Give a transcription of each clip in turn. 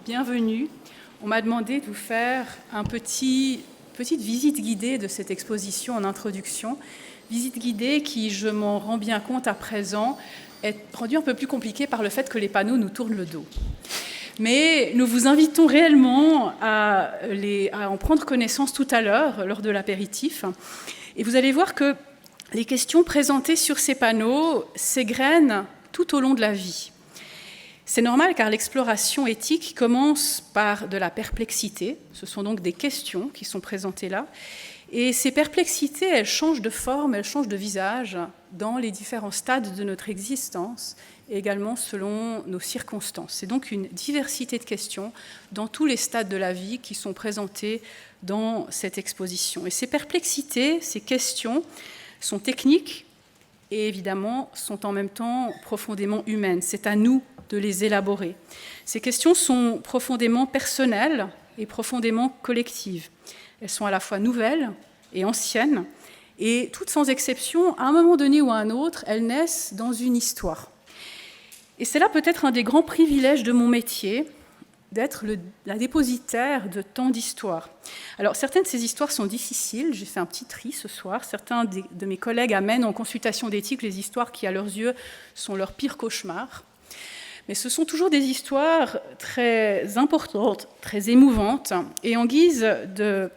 bienvenue. On m'a demandé de vous faire une petite visite guidée de cette exposition en introduction. Visite guidée qui, je m'en rends bien compte à présent, est rendue un peu plus compliquée par le fait que les panneaux nous tournent le dos. Mais nous vous invitons réellement à en prendre connaissance tout à l'heure, lors de l'apéritif. Et vous allez voir que les questions présentées sur ces panneaux s'égrènent tout au long de la vie. C'est normal car l'exploration éthique commence par de la perplexité. Ce sont donc des questions qui sont présentées là. Et ces perplexités, elles changent de forme, elles changent de visage dans les différents stades de notre existence et également selon nos circonstances. C'est donc une diversité de questions dans tous les stades de la vie qui sont présentées dans cette exposition. Et ces perplexités, ces questions sont techniques et évidemment sont en même temps profondément humaines. C'est à nous de les élaborer. Ces questions sont profondément personnelles et profondément collectives. Elles sont à la fois nouvelles et anciennes, et toutes sans exception, à un moment donné ou à un autre, elles naissent dans une histoire. Et c'est là peut-être un des grands privilèges de mon métier, d'être la dépositaire de tant d'histoires. Alors, certaines de ces histoires sont difficiles, j'ai fait un petit tri ce soir. Certains de mes collègues amènent en consultation d'éthique les histoires qui, à leurs yeux, sont leur pire cauchemar. Mais ce sont toujours des histoires très importantes, très émouvantes. Et en guise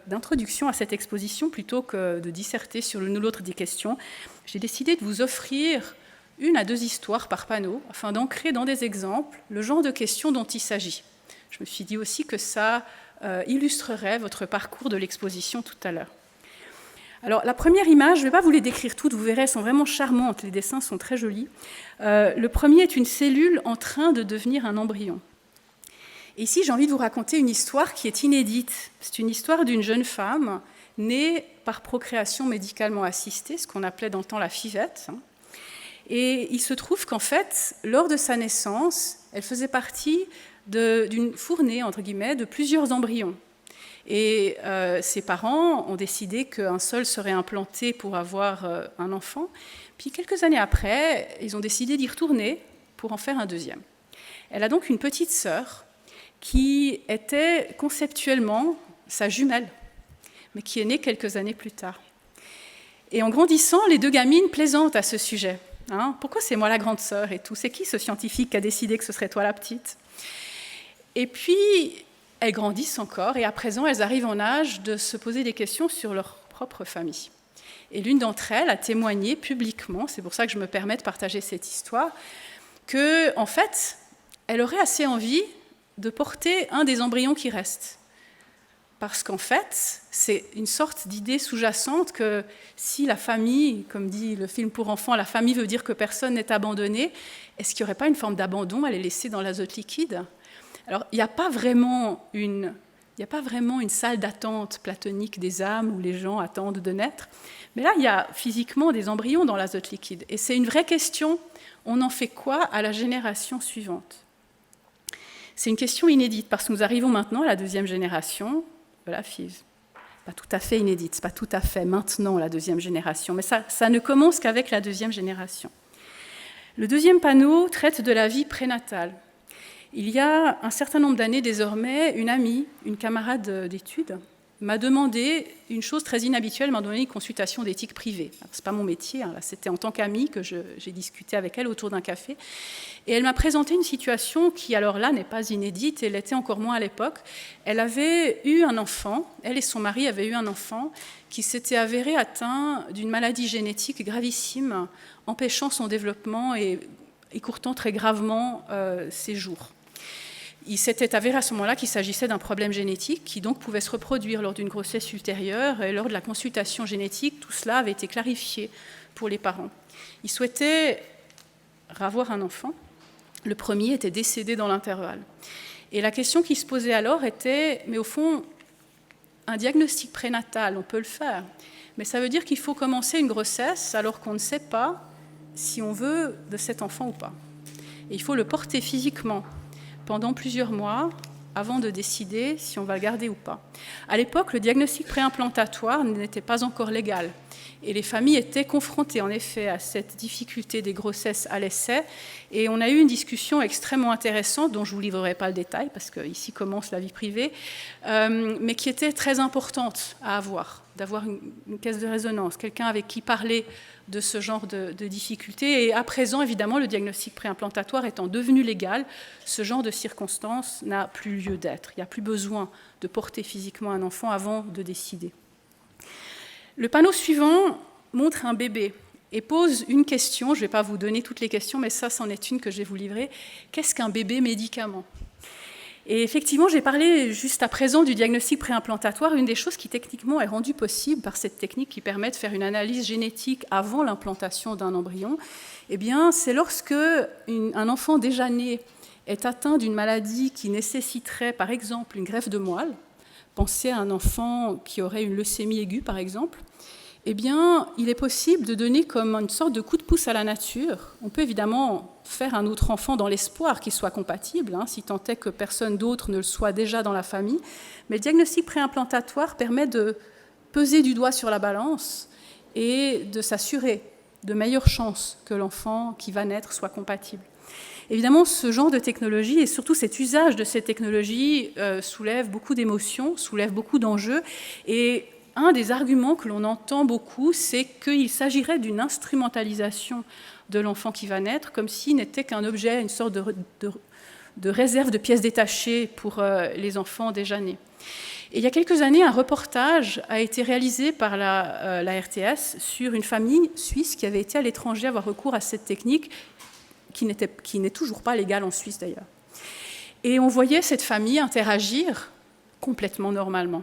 d'introduction à cette exposition, plutôt que de disserter sur l'une ou l'autre des questions, j'ai décidé de vous offrir 1 à 2 histoires par panneau, afin d'ancrer dans des exemples le genre de questions dont il s'agit. Je me suis dit aussi que ça illustrerait votre parcours de l'exposition tout à l'heure. Alors, la première image, je ne vais pas vous les décrire toutes, vous verrez, elles sont vraiment charmantes, les dessins sont très jolis. Le premier est une cellule en train de devenir un embryon. Et ici, j'ai envie de vous raconter une histoire qui est inédite. C'est une histoire d'une jeune femme née par procréation médicalement assistée, ce qu'on appelait dans le temps la FIVette. Et il se trouve qu'en fait, lors de sa naissance, elle faisait partie d'une fournée, entre guillemets, de plusieurs embryons. Et ses parents ont décidé qu'un seul serait implanté pour avoir un enfant. Puis quelques années après, ils ont décidé d'y retourner pour en faire un deuxième. Elle a donc une petite sœur qui était conceptuellement sa jumelle, mais qui est née quelques années plus tard. Et en grandissant, les 2 gamines plaisantent à ce sujet. Pourquoi c'est moi la grande sœur et tout? C'est qui ce scientifique qui a décidé que ce serait toi la petite? Et puis, elles grandissent encore et à présent, elles arrivent en âge de se poser des questions sur leur propre famille. Et l'une d'entre elles a témoigné publiquement, c'est pour ça que je me permets de partager cette histoire, qu'en fait, elle aurait assez envie de porter un des embryons qui restent. Parce qu'en fait, c'est une sorte d'idée sous-jacente que si la famille, comme dit le film pour enfants, la famille veut dire que personne n'est abandonné, est-ce qu'il n'y aurait pas une forme d'abandon à les laisser dans l'azote liquide ? Alors, il n'y a pas vraiment une salle d'attente platonique des âmes où les gens attendent de naître, mais là, il y a physiquement des embryons dans l'azote liquide. Et c'est une vraie question, on en fait quoi à la génération suivante ? C'est une question inédite, parce que nous arrivons maintenant à la 2e génération de la FIV. Pas tout à fait inédite, c'est pas tout à fait maintenant la 2e génération, mais ça ne commence qu'avec la 2e génération. Le 2e panneau traite de la vie prénatale. Il y a un certain nombre d'années désormais, une amie, une camarade d'études, m'a demandé une chose très inhabituelle, m'a donné une consultation d'éthique privée. Ce n'est pas mon métier, là, c'était en tant qu'amie que j'ai discuté avec elle autour d'un café. Et elle m'a présenté une situation qui, alors là, n'est pas inédite, et l'était encore moins à l'époque. Elle avait eu un enfant, elle et son mari avaient eu un enfant qui s'était avéré atteint d'une maladie génétique gravissime, empêchant son développement et écourtant très gravement ses jours. Il s'était avéré à ce moment-là qu'il s'agissait d'un problème génétique qui donc pouvait se reproduire lors d'une grossesse ultérieure. Et lors de la consultation génétique, tout cela avait été clarifié pour les parents. Ils souhaitaient avoir un enfant. Le premier était décédé dans l'intervalle. Et la question qui se posait alors était, mais au fond, un diagnostic prénatal, on peut le faire, mais ça veut dire qu'il faut commencer une grossesse alors qu'on ne sait pas si on veut de cet enfant ou pas. Et il faut le porter physiquement pendant plusieurs mois avant de décider si on va le garder ou pas. À l'époque, le diagnostic préimplantatoire n'était pas encore légal. Et les familles étaient confrontées en effet à cette difficulté des grossesses à l'essai. Et on a eu une discussion extrêmement intéressante, dont je ne vous livrerai pas le détail, parce qu'ici commence la vie privée, mais qui était très importante à avoir, d'avoir une caisse de résonance, quelqu'un avec qui parler de ce genre de difficultés. Et à présent, évidemment, le diagnostic préimplantatoire étant devenu légal, ce genre de circonstances n'a plus lieu d'être. Il n'y a plus besoin de porter physiquement un enfant avant de décider. Le panneau suivant montre un bébé et pose une question. Je ne vais pas vous donner toutes les questions, mais ça, c'en est une que je vais vous livrer. Qu'est-ce qu'un bébé médicament ? Et effectivement, j'ai parlé juste à présent du diagnostic préimplantatoire. Une des choses qui techniquement est rendue possible par cette technique qui permet de faire une analyse génétique avant l'implantation d'un embryon, eh bien, c'est lorsque un enfant déjà né est atteint d'une maladie qui nécessiterait, par exemple, une greffe de moelle. Pensez à un enfant qui aurait une leucémie aiguë, par exemple. Eh bien, il est possible de donner comme une sorte de coup de pouce à la nature. On peut évidemment faire un autre enfant dans l'espoir qu'il soit compatible, si tant est que personne d'autre ne le soit déjà dans la famille. Mais le diagnostic préimplantatoire permet de peser du doigt sur la balance et de s'assurer de meilleures chances que l'enfant qui va naître soit compatible. Évidemment, ce genre de technologie et surtout cet usage de ces technologies soulève beaucoup d'émotions, soulève beaucoup d'enjeux. Et un des arguments que l'on entend beaucoup, c'est qu'il s'agirait d'une instrumentalisation de l'enfant qui va naître, comme s'il n'était qu'un objet, une sorte de réserve de pièces détachées pour les enfants déjà nés. Et il y a quelques années, un reportage a été réalisé par la RTS sur une famille suisse qui avait été à l'étranger avoir recours à cette technique, qui n'est toujours pas légale en Suisse d'ailleurs. Et on voyait cette famille interagir complètement normalement.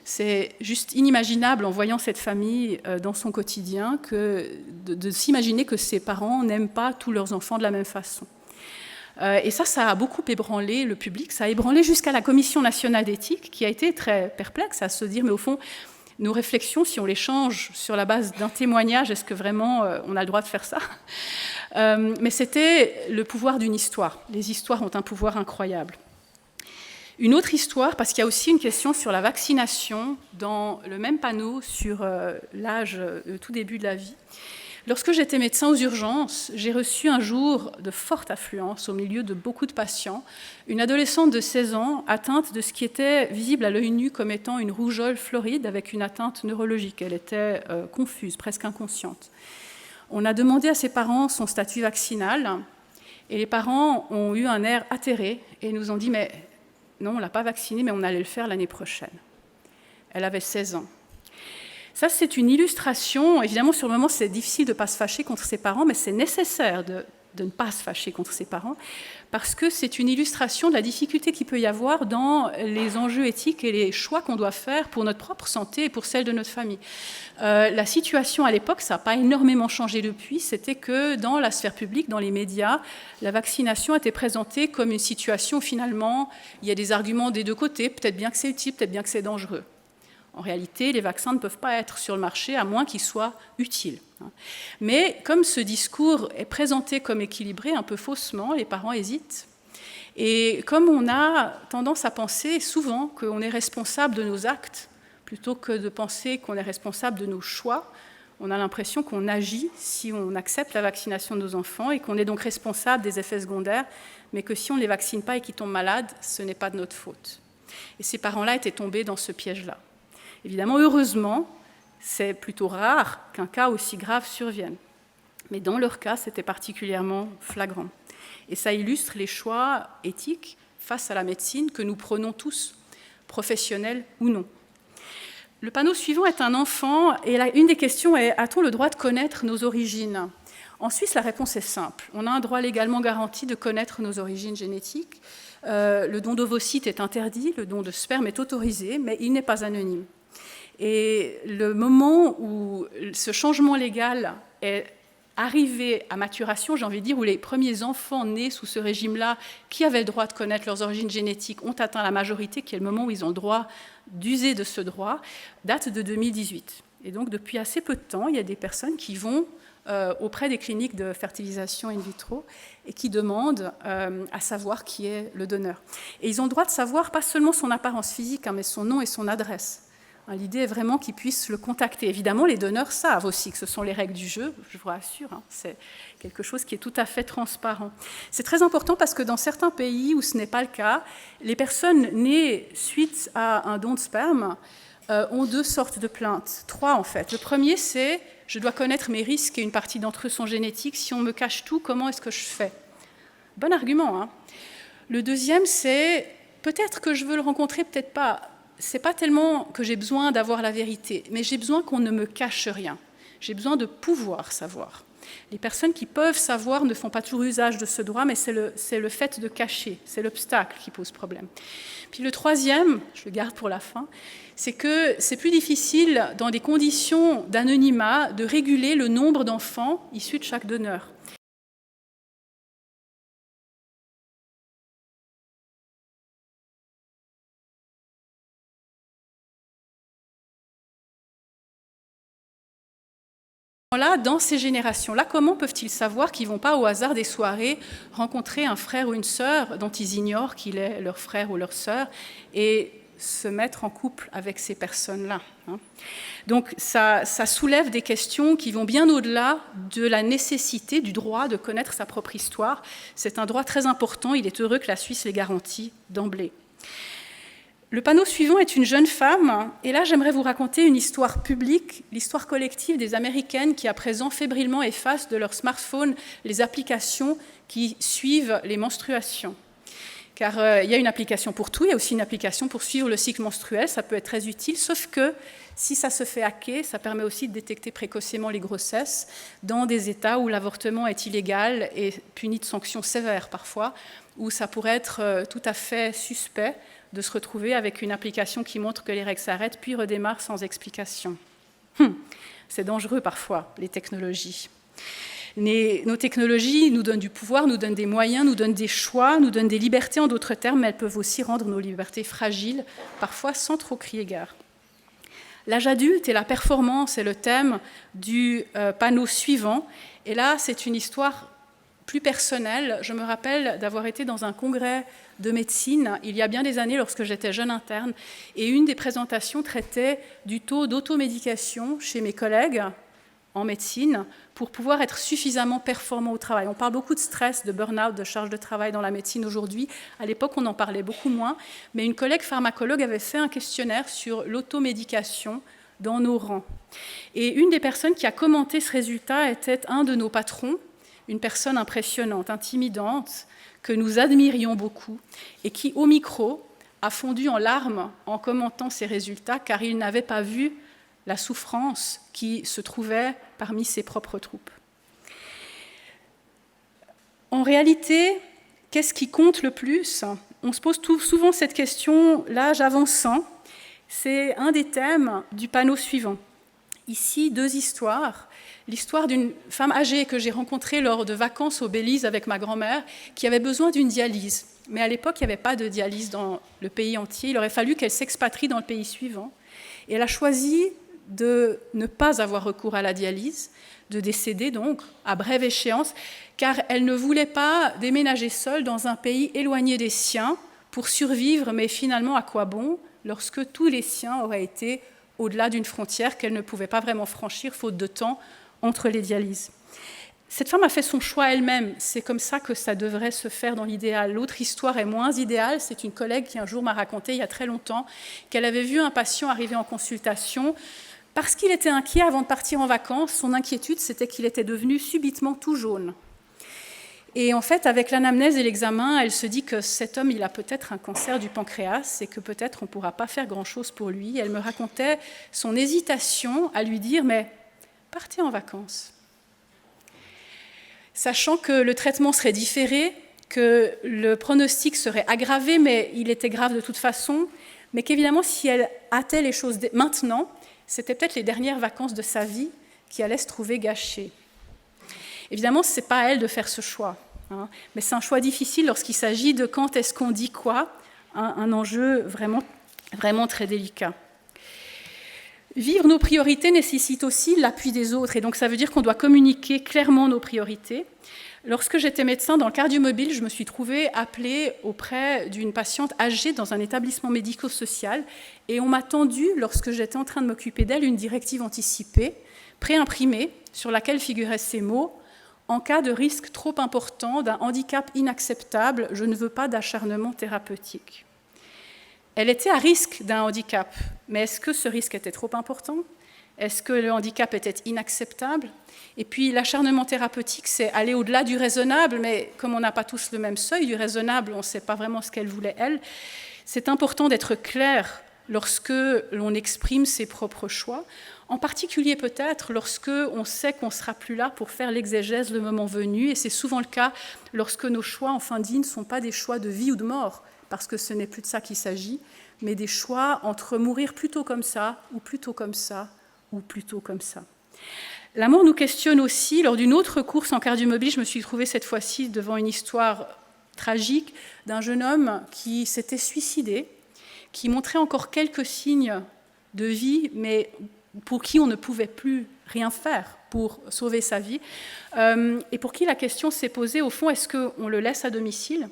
C'est juste inimaginable en voyant cette famille dans son quotidien de s'imaginer que ses parents n'aiment pas tous leurs enfants de la même façon. Et ça a beaucoup ébranlé le public, ça a ébranlé jusqu'à la Commission nationale d'éthique qui a été très perplexe à se dire mais au fond, nos réflexions, si on les change sur la base d'un témoignage, est-ce que vraiment on a le droit de faire ça ? Mais c'était le pouvoir d'une histoire. Les histoires ont un pouvoir incroyable. Une autre histoire, parce qu'il y a aussi une question sur la vaccination dans le même panneau sur l'âge, le tout début de la vie. Lorsque j'étais médecin aux urgences, j'ai reçu un jour de forte affluence au milieu de beaucoup de patients, une adolescente de 16 ans atteinte de ce qui était visible à l'œil nu comme étant une rougeole floride avec une atteinte neurologique. Elle était confuse, presque inconsciente. On a demandé à ses parents son statut vaccinal et les parents ont eu un air atterré et nous ont dit « mais non, on ne l'a pas vaccinée, mais on allait le faire l'année prochaine ». Elle avait 16 ans. Ça, c'est une illustration. Évidemment, sur le moment, c'est difficile de ne pas se fâcher contre ses parents, mais c'est nécessaire de ne pas se fâcher contre ses parents, parce que c'est une illustration de la difficulté qu'il peut y avoir dans les enjeux éthiques et les choix qu'on doit faire pour notre propre santé et pour celle de notre famille. La situation à l'époque, ça n'a pas énormément changé depuis, c'était que dans la sphère publique, dans les médias, la vaccination était présentée comme une situation où finalement, il y a des arguments des deux côtés, peut-être bien que c'est utile, peut-être bien que c'est dangereux. En réalité, les vaccins ne peuvent pas être sur le marché à moins qu'ils soient utiles. Mais comme ce discours est présenté comme équilibré, un peu faussement, les parents hésitent. Et comme on a tendance à penser souvent qu'on est responsable de nos actes, plutôt que de penser qu'on est responsable de nos choix, on a l'impression qu'on agit si on accepte la vaccination de nos enfants et qu'on est donc responsable des effets secondaires, mais que si on ne les vaccine pas et qu'ils tombent malades, ce n'est pas de notre faute. Et ces parents-là étaient tombés dans ce piège-là. Évidemment, heureusement, c'est plutôt rare qu'un cas aussi grave survienne. Mais dans leur cas, c'était particulièrement flagrant. Et ça illustre les choix éthiques face à la médecine que nous prenons tous, professionnels ou non. Le panneau suivant est un enfant, et une des questions est « a-t-on le droit de connaître nos origines ?» En Suisse, la réponse est simple. On a un droit légalement garanti de connaître nos origines génétiques. Le don d'ovocytes est interdit, le don de sperme est autorisé, mais il n'est pas anonyme. Et le moment où ce changement légal est arrivé à maturation, j'ai envie de dire, où les premiers enfants nés sous ce régime-là, qui avaient le droit de connaître leurs origines génétiques, ont atteint la majorité, qui est le moment où ils ont le droit d'user de ce droit, date de 2018. Et donc, depuis assez peu de temps, il y a des personnes qui vont auprès des cliniques de fertilisation in vitro et qui demandent à savoir qui est le donneur. Et ils ont le droit de savoir pas seulement son apparence physique, mais son nom et son adresse. L'idée est vraiment qu'ils puissent le contacter. Évidemment, les donneurs savent aussi que ce sont les règles du jeu, je vous rassure, c'est quelque chose qui est tout à fait transparent. C'est très important parce que dans certains pays où ce n'est pas le cas, les personnes nées suite à un don de sperme ont 2 sortes de plaintes, 3 en fait. Le premier, c'est « je dois connaître mes risques et une partie d'entre eux sont génétiques, si on me cache tout, comment est-ce que je fais ?» Bon argument, hein. Le deuxième, c'est « peut-être que je veux le rencontrer, peut-être pas. C'est pas tellement que j'ai besoin d'avoir la vérité, mais j'ai besoin qu'on ne me cache rien. J'ai besoin de pouvoir savoir. » Les personnes qui peuvent savoir ne font pas toujours usage de ce droit, mais c'est le fait de cacher, c'est l'obstacle qui pose problème. Puis le troisième, je le garde pour la fin, c'est que c'est plus difficile, dans des conditions d'anonymat, de réguler le nombre d'enfants issus de chaque donneur. Là, dans ces générations-là, comment peuvent-ils savoir qu'ils ne vont pas au hasard des soirées rencontrer un frère ou une sœur dont ils ignorent qu'il est leur frère ou leur sœur et se mettre en couple avec ces personnes-là, hein. Donc ça soulève des questions qui vont bien au-delà de la nécessité du droit de connaître sa propre histoire. C'est un droit très important, il est heureux que la Suisse les garantit d'emblée. Le panneau suivant est une jeune femme, et là j'aimerais vous raconter une histoire publique, l'histoire collective des Américaines qui à présent fébrilement effacent de leur smartphone les applications qui suivent les menstruations. Car il y a une application pour tout, il y a aussi une application pour suivre le cycle menstruel, ça peut être très utile, sauf que si ça se fait hacker, ça permet aussi de détecter précocement les grossesses dans des États où l'avortement est illégal et puni de sanctions sévères parfois, où ça pourrait être tout à fait suspect de se retrouver avec une application qui montre que les règles s'arrêtent puis redémarrent sans explication. C'est dangereux parfois, les technologies. Nos technologies nous donnent du pouvoir, nous donnent des moyens, nous donnent des choix, nous donnent des libertés en d'autres termes, mais elles peuvent aussi rendre nos libertés fragiles, parfois sans trop crier gare. L'âge adulte et la performance est le thème du panneau suivant. Et là, c'est une histoire plus personnelle. Je me rappelle d'avoir été dans un congrès de médecine il y a bien des années lorsque j'étais jeune interne. Et une des présentations traitait du taux d'automédication chez mes collègues en médecine pour pouvoir être suffisamment performant au travail. On parle beaucoup de stress, de burn-out, de charge de travail dans la médecine aujourd'hui. À l'époque, on en parlait beaucoup moins. Mais une collègue pharmacologue avait fait un questionnaire sur l'automédication dans nos rangs. Et une des personnes qui a commenté ce résultat était un de nos patrons, une personne impressionnante, intimidante, que nous admirions beaucoup et qui, au micro, a fondu en larmes en commentant ces résultats car il n'avait pas vu la souffrance qui se trouvait parmi ses propres troupes. En réalité, qu'est-ce qui compte le plus ? On se pose souvent cette question, l'âge avançant. C'est un des thèmes du panneau suivant. Ici, 2 histoires. L'histoire d'une femme âgée que j'ai rencontrée lors de vacances au Belize avec ma grand-mère qui avait besoin d'une dialyse. Mais à l'époque, il n'y avait pas de dialyse dans le pays entier. Il aurait fallu qu'elle s'expatrie dans le pays suivant. Et elle a choisi de ne pas avoir recours à la dialyse, de décéder donc à brève échéance, car elle ne voulait pas déménager seule dans un pays éloigné des siens pour survivre, mais finalement à quoi bon, lorsque tous les siens auraient été au-delà d'une frontière qu'elle ne pouvait pas vraiment franchir, faute de temps, entre les dialyses. Cette femme a fait son choix elle-même, c'est comme ça que ça devrait se faire dans l'idéal. L'autre histoire est moins idéale, c'est une collègue qui un jour m'a raconté, il y a très longtemps, qu'elle avait vu un patient arriver en consultation. Parce qu'il était inquiet avant de partir en vacances, son inquiétude, c'était qu'il était devenu subitement tout jaune. Et en fait, avec l'anamnèse et l'examen, elle se dit que cet homme, il a peut-être un cancer du pancréas et que peut-être on ne pourra pas faire grand-chose pour lui. Elle me racontait son hésitation à lui dire « mais partez en vacances ». Sachant que le traitement serait différé, que le pronostic serait aggravé, mais il était grave de toute façon, mais qu'évidemment, si elle hâtait les choses maintenant, c'était peut-être les dernières vacances de sa vie qui allaient se trouver gâchées. Évidemment, ce n'est pas à elle de faire ce choix, hein, mais c'est un choix difficile lorsqu'il s'agit de quand est-ce qu'on dit quoi, un enjeu vraiment, vraiment très délicat. Vivre nos priorités nécessite aussi l'appui des autres, et donc ça veut dire qu'on doit communiquer clairement nos priorités. Lorsque j'étais médecin dans le cardiomobile, je me suis trouvée appelée auprès d'une patiente âgée dans un établissement médico-social et on m'a tendu, lorsque j'étais en train de m'occuper d'elle, une directive anticipée, préimprimée, sur laquelle figuraient ces mots « En cas de risque trop important, d'un handicap inacceptable, je ne veux pas d'acharnement thérapeutique ». Elle était à risque d'un handicap, mais est-ce que ce risque était trop important ? Est-ce que le handicap était inacceptable ? Et puis l'acharnement thérapeutique, c'est aller au-delà du raisonnable, mais comme on n'a pas tous le même seuil du raisonnable, on ne sait pas vraiment ce qu'elle voulait, elle. C'est important d'être clair lorsque l'on exprime ses propres choix, en particulier peut-être lorsque on sait qu'on ne sera plus là pour faire l'exégèse le moment venu, et c'est souvent le cas lorsque nos choix en fin de vie ne sont pas des choix de vie ou de mort, parce que ce n'est plus de ça qu'il s'agit, mais des choix entre mourir plutôt comme ça, ou plutôt comme ça, ou plutôt comme ça. La mort nous questionne aussi. Lors d'une autre course en cardiomobile, je me suis trouvée cette fois-ci devant une histoire tragique d'un jeune homme qui s'était suicidé, qui montrait encore quelques signes de vie, mais pour qui on ne pouvait plus rien faire pour sauver sa vie, et pour qui la question s'est posée, au fond, est-ce qu'on le laisse à domicile ?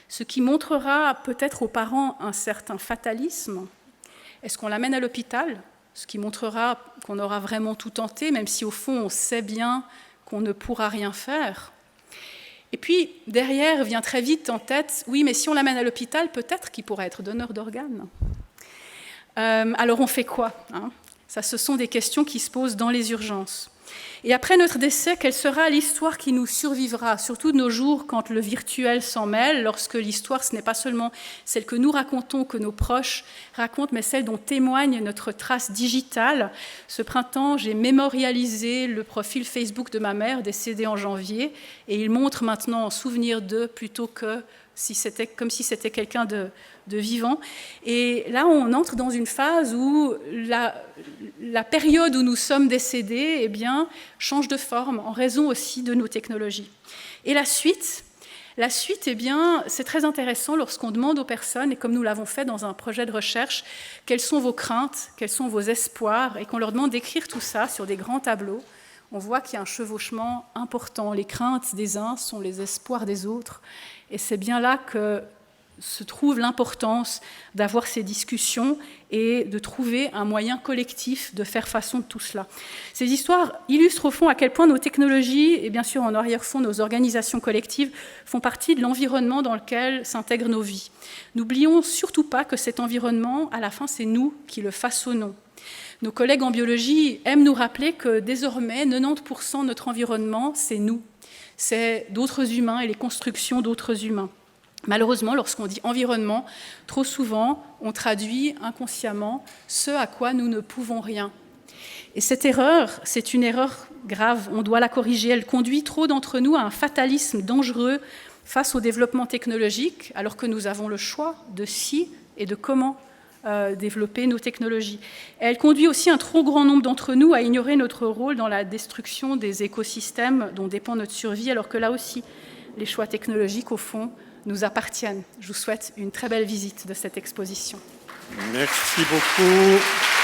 Ce qui montrera peut-être aux parents un certain fatalisme. Est-ce qu'on l'amène à l'hôpital ? Ce qui montrera qu'on aura vraiment tout tenté, même si au fond on sait bien qu'on ne pourra rien faire. Et puis derrière vient très vite en tête, oui, mais si on l'amène à l'hôpital, peut-être qu'il pourra être donneur d'organes. Alors on fait quoi, hein ? Ça, ce sont des questions qui se posent dans les urgences. Et après notre décès, quelle sera l'histoire qui nous survivra, surtout de nos jours quand le virtuel s'en mêle, lorsque l'histoire, ce n'est pas seulement celle que nous racontons, que nos proches racontent, mais celle dont témoigne notre trace digitale. Ce printemps, j'ai mémorialisé le profil Facebook de ma mère, décédée en janvier, et il montre maintenant en souvenir d'eux plutôt que comme si c'était quelqu'un de vivant. Et là, on entre dans une phase où la période où nous sommes décédés, eh bien, change de forme en raison aussi de nos technologies. Et la suite, eh bien, c'est très intéressant lorsqu'on demande aux personnes, et comme nous l'avons fait dans un projet de recherche, quelles sont vos craintes, quels sont vos espoirs, et qu'on leur demande d'écrire tout ça sur des grands tableaux. On voit qu'il y a un chevauchement important. Les craintes des uns sont les espoirs des autres. Et c'est bien là que se trouve l'importance d'avoir ces discussions et de trouver un moyen collectif de faire façon de tout cela. Ces histoires illustrent au fond à quel point nos technologies, et bien sûr en arrière-fond nos organisations collectives, font partie de l'environnement dans lequel s'intègrent nos vies. N'oublions surtout pas que cet environnement, à la fin, c'est nous qui le façonnons. Nos collègues en biologie aiment nous rappeler que désormais, 90% de notre environnement, c'est nous. C'est d'autres humains et les constructions d'autres humains. Malheureusement, lorsqu'on dit environnement, trop souvent, on traduit inconsciemment ce à quoi nous ne pouvons rien. Et cette erreur, c'est une erreur grave, on doit la corriger. Elle conduit trop d'entre nous à un fatalisme dangereux face au développement technologique, alors que nous avons le choix de si et de comment développer nos technologies. Elle conduit aussi un trop grand nombre d'entre nous à ignorer notre rôle dans la destruction des écosystèmes dont dépend notre survie, alors que là aussi, les choix technologiques, au fond, nous appartiennent. Je vous souhaite une très belle visite de cette exposition. Merci beaucoup.